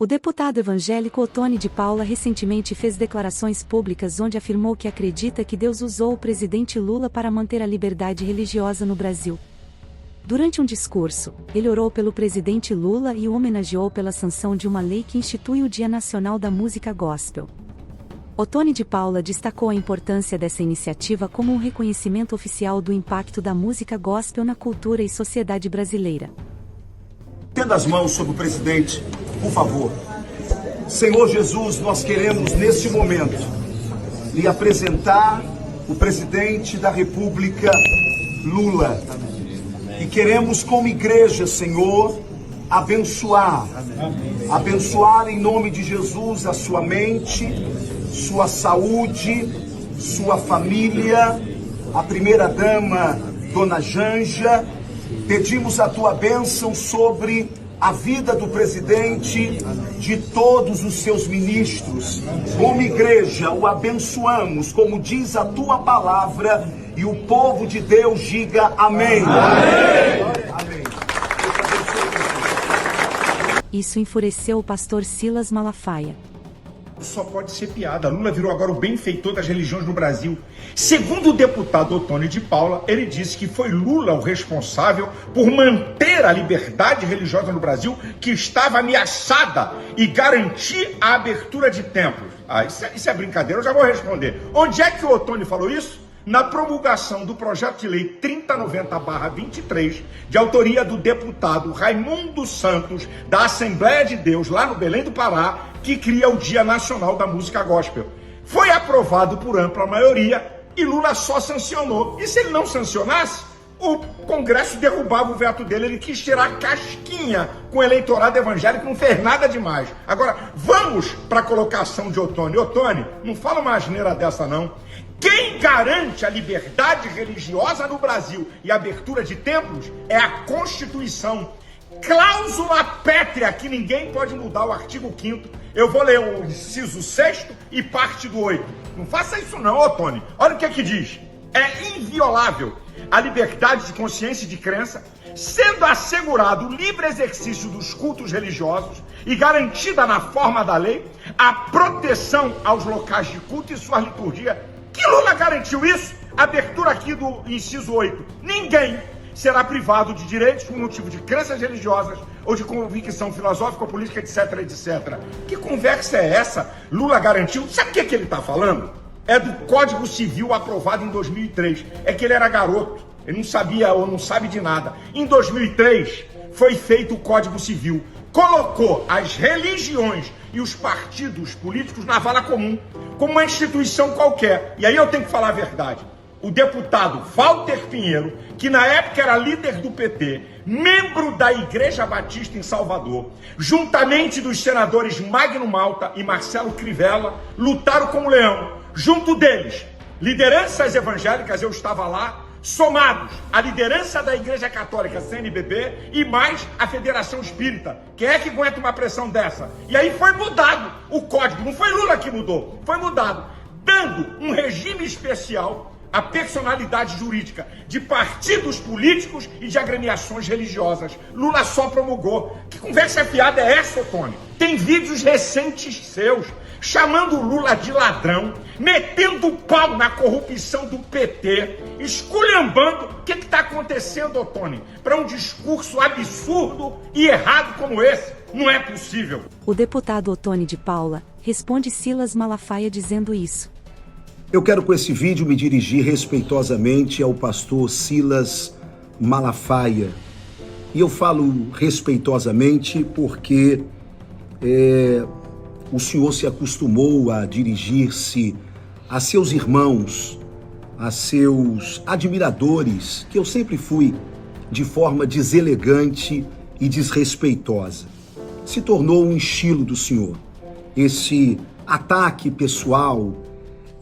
O deputado evangélico Ottoni de Paula recentemente fez declarações públicas onde afirmou que acredita que Deus usou o presidente Lula para manter a liberdade religiosa no Brasil. Durante um discurso, ele orou pelo presidente Lula e o homenageou pela sanção de uma lei que institui o Dia Nacional da Música Gospel. Ottoni de Paula destacou a importância dessa iniciativa como um reconhecimento oficial do impacto da música gospel na cultura e sociedade brasileira. Tendo as mãos sobre o presidente, por favor. Senhor Jesus, nós queremos neste momento lhe apresentar o presidente da República, Lula. E queremos como igreja, Senhor, abençoar em nome de Jesus a sua mente, sua saúde, sua família, a primeira-dama, Dona Janja. Pedimos a tua bênção sobre a vida do presidente, de todos os seus ministros. Como igreja, o abençoamos, como diz a tua palavra, e o povo de Deus diga amém. Amém. Amém. Isso enfureceu o pastor Silas Malafaia. Só pode ser piada. Lula virou agora o benfeitor das religiões no Brasil. Segundo o deputado Ottoni de Paula, ele disse que foi Lula o responsável por manter a liberdade religiosa no Brasil, que estava ameaçada, e garantir a abertura de templos. Isso é brincadeira, eu já vou responder. Onde é que o Ottoni falou isso? Na promulgação do projeto de lei 3090/23, de autoria do deputado Raimundo Santos, da Assembleia de Deus, lá no Belém do Pará, que cria o Dia Nacional da Música Gospel. Foi aprovado por ampla maioria e Lula só sancionou. E se ele não sancionasse, o Congresso derrubava o veto dele. Ele quis tirar casquinha com o eleitorado evangélico, não fez nada demais. Agora, vamos para a colocação de Ottoni. Ottoni, não fala uma asneira dessa não. Quem garante a liberdade religiosa no Brasil e a abertura de templos é a Constituição. Cláusula pétrea que ninguém pode mudar, o artigo 5º. Eu vou ler o inciso 6º e parte do 8º. Não faça isso não, Ottoni. Olha o que é que diz. É inviolável a liberdade de consciência e de crença, sendo assegurado o livre exercício dos cultos religiosos e garantida na forma da lei a proteção aos locais de culto e sua liturgia. Que Lula garantiu isso? Abertura aqui do inciso 8. Ninguém será privado de direitos por motivo de crenças religiosas ou de convicção filosófica ou política, etc, etc. Que conversa é essa? Lula garantiu? Sabe o que ele está falando? É do Código Civil aprovado em 2003. É que ele era garoto, ele não sabia ou não sabe de nada. Em 2003 foi feito o Código Civil. Colocou as religiões e os partidos políticos na vala comum, como uma instituição qualquer. E aí eu tenho que falar a verdade. O deputado Walter Pinheiro, que na época era líder do PT, membro da Igreja Batista em Salvador, juntamente dos senadores Magno Malta e Marcelo Crivella, lutaram como leão. Junto deles, lideranças evangélicas, eu estava lá, somados à liderança da Igreja Católica, CNBB, e mais a Federação Espírita. Quem é que aguenta uma pressão dessa? E aí foi mudado o código, não foi Lula que mudou, foi mudado, dando um regime especial à personalidade jurídica de partidos políticos e de agremiações religiosas. Lula só promulgou. Que conversa fiada é essa, Ottoni? Tem vídeos recentes seus chamando o Lula de ladrão, metendo o pau na corrupção do PT, esculhambando. O que está acontecendo, Ottoni? Para um discurso absurdo e errado como esse, não é possível. O deputado Ottoni de Paula responde Silas Malafaia dizendo isso. Eu quero com esse vídeo me dirigir respeitosamente ao pastor Silas Malafaia. E eu falo respeitosamente porque o senhor se acostumou a dirigir-se a seus irmãos, a seus admiradores, que eu sempre fui de forma deselegante e desrespeitosa. Se tornou um estilo do senhor. Esse ataque pessoal,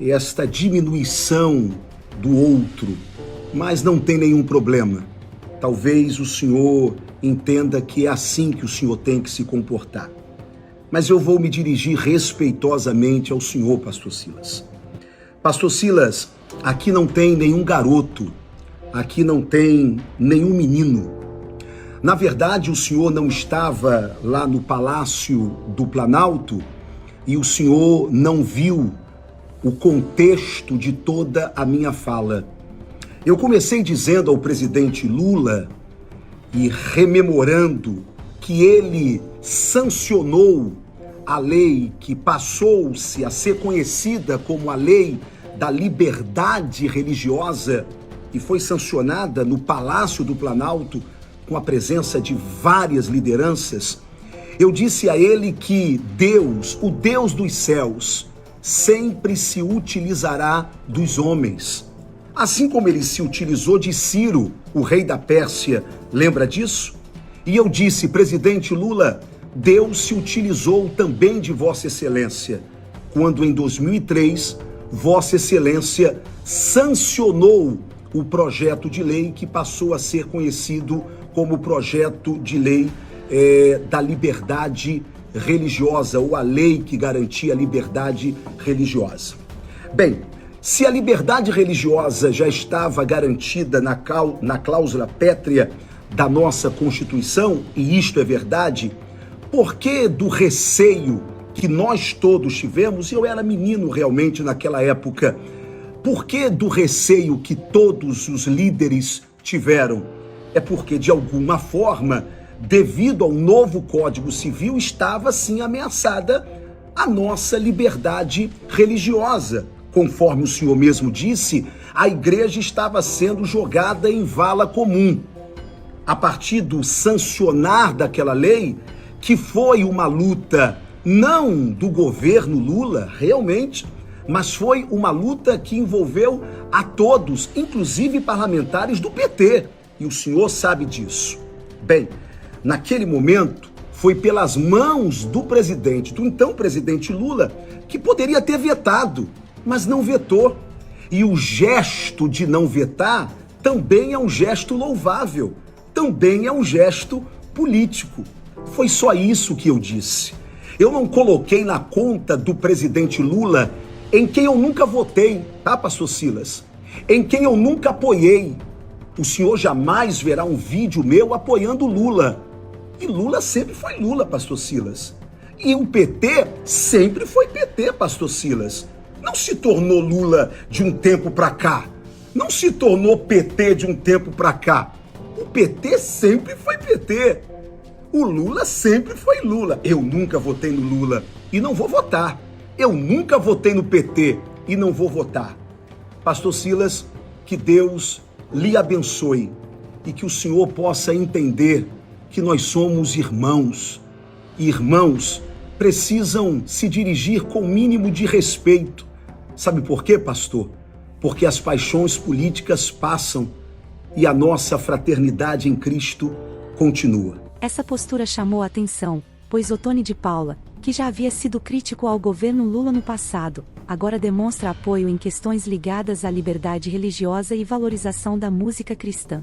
esta diminuição do outro, mas não tem nenhum problema. Talvez o senhor entenda que é assim que o senhor tem que se comportar. Mas eu vou me dirigir respeitosamente ao senhor, pastor Silas. Pastor Silas, aqui não tem nenhum garoto, aqui não tem nenhum menino. Na verdade, o senhor não estava lá no Palácio do Planalto e o senhor não viu o contexto de toda a minha fala. Eu comecei dizendo ao presidente Lula e rememorando que ele sancionou a lei que passou-se a ser conhecida como a Lei da Liberdade Religiosa e foi sancionada no Palácio do Planalto com a presença de várias lideranças. Eu disse a ele que Deus, o Deus dos céus, sempre se utilizará dos homens. Assim como ele se utilizou de Ciro, o rei da Pérsia, lembra disso? E eu disse, presidente Lula, Deus se utilizou também de Vossa Excelência, quando em 2003, Vossa Excelência sancionou o projeto de lei que passou a ser conhecido como projeto de lei da liberdade religiosa, ou a lei que garantia a liberdade religiosa. Bem, se a liberdade religiosa já estava garantida na cláusula pétrea da nossa Constituição, e isto é verdade, por que do receio que nós todos tivemos, e eu era menino realmente naquela época, por que do receio que todos os líderes tiveram? É porque, de alguma forma, devido ao novo Código Civil, estava sim ameaçada a nossa liberdade religiosa. Conforme o senhor mesmo disse, a igreja estava sendo jogada em vala comum. A partir do sancionar daquela lei, que foi uma luta não do governo Lula, realmente, mas foi uma luta que envolveu a todos, inclusive parlamentares do PT, e o senhor sabe disso. Bem, naquele momento, foi pelas mãos do presidente, do então presidente Lula, que poderia ter vetado, mas não vetou. E o gesto de não vetar também é um gesto louvável, também é um gesto político. Foi só isso que eu disse. Eu não coloquei na conta do presidente Lula em quem eu nunca votei, tá, pastor Silas? Em quem eu nunca apoiei. O senhor jamais verá um vídeo meu apoiando Lula. E Lula sempre foi Lula, pastor Silas. E o PT sempre foi PT, pastor Silas. Não se tornou Lula de um tempo pra cá. Não se tornou PT de um tempo pra cá. O PT sempre foi PT. O Lula sempre foi Lula. Eu nunca votei no Lula e não vou votar. Eu nunca votei no PT e não vou votar. Pastor Silas, que Deus lhe abençoe e que o senhor possa entender que nós somos irmãos. E irmãos precisam se dirigir com o mínimo de respeito. Sabe por quê, pastor? Porque as paixões políticas passam e a nossa fraternidade em Cristo continua. Essa postura chamou a atenção, pois Ottoni de Paula, que já havia sido crítico ao governo Lula no passado, agora demonstra apoio em questões ligadas à liberdade religiosa e valorização da música cristã.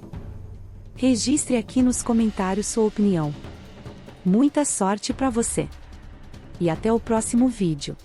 Registre aqui nos comentários sua opinião. Muita sorte para você! E até o próximo vídeo.